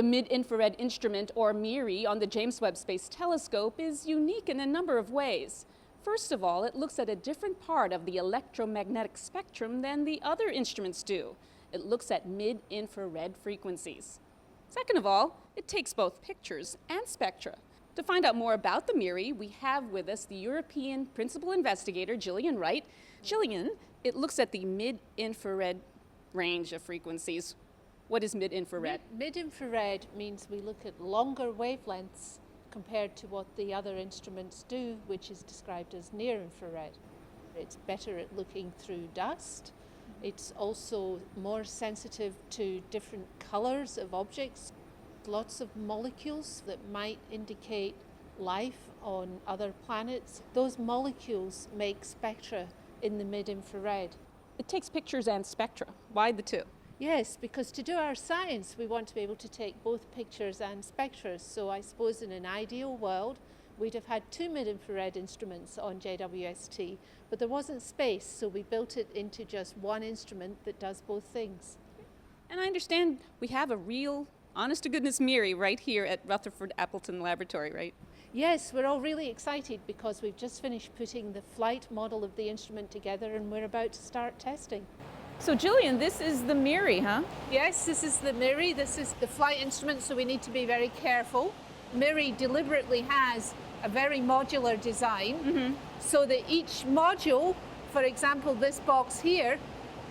The mid-infrared instrument, or MIRI, on the James Webb Space Telescope is unique in a number of ways. First of all, it looks at a different part of the electromagnetic spectrum than the other instruments do. It looks at mid-infrared frequencies. Second of all, it takes both pictures and spectra. To find out more about the MIRI, we have with us the European principal investigator, Gillian Wright. Gillian, it looks at the mid-infrared range of frequencies. What is mid-infrared? Mid-infrared means we look at longer wavelengths compared to what the other instruments do, which is described as near-infrared. It's better at looking through dust. It's also more sensitive to different colors of objects. Lots of molecules that might indicate life on other planets. Those molecules make spectra in the mid-infrared. It takes pictures and spectra. Why the two? Yes, because to do our science, we want to be able to take both pictures and spectra. So I suppose in an ideal world, we'd have had two mid-infrared instruments on JWST, but there wasn't space, so we built it into just one instrument that does both things. And I understand we have a real, honest-to-goodness MIRI right here at Rutherford Appleton Laboratory, right? Yes, we're all really excited because we've just finished putting the flight model of the instrument together and we're about to start testing. So Gillian, this is the MIRI, huh? Yes, this is the MIRI. This is the flight instrument, so we need to be very careful. MIRI deliberately has a very modular design so that each module, for example, this box here,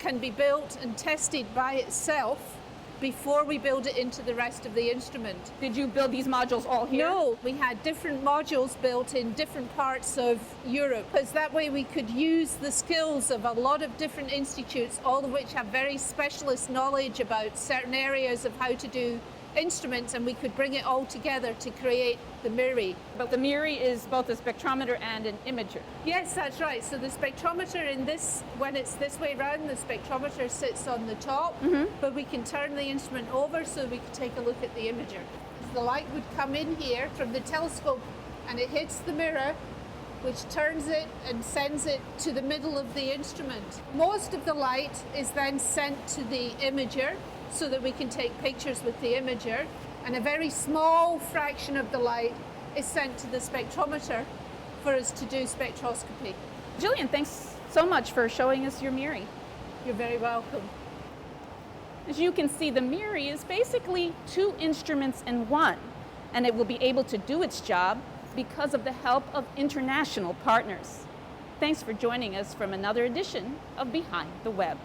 can be built and tested by itself before we build it into the rest of the instrument. Did you build these modules all here? No, we had different modules built in different parts of Europe, because that way we could use the skills of a lot of different institutes, all of which have very specialist knowledge about certain areas of how to do instruments, and we could bring it all together to create the MIRI. But the MIRI is both a spectrometer and an imager. Yes, that's right. So the spectrometer in this, when it's this way around, the spectrometer sits on the top, but we can turn the instrument over so we can take a look at the imager. The light would come in here from the telescope and it hits the mirror, which turns it and sends it to the middle of the instrument. Most of the light is then sent to the imager so that we can take pictures with the imager, and a very small fraction of the light is sent to the spectrometer for us to do spectroscopy. Gillian, thanks so much for showing us your MIRI. You're very welcome. As you can see, the MIRI is basically two instruments in one, and it will be able to do its job because of the help of international partners. Thanks for joining us from another edition of Behind the Web.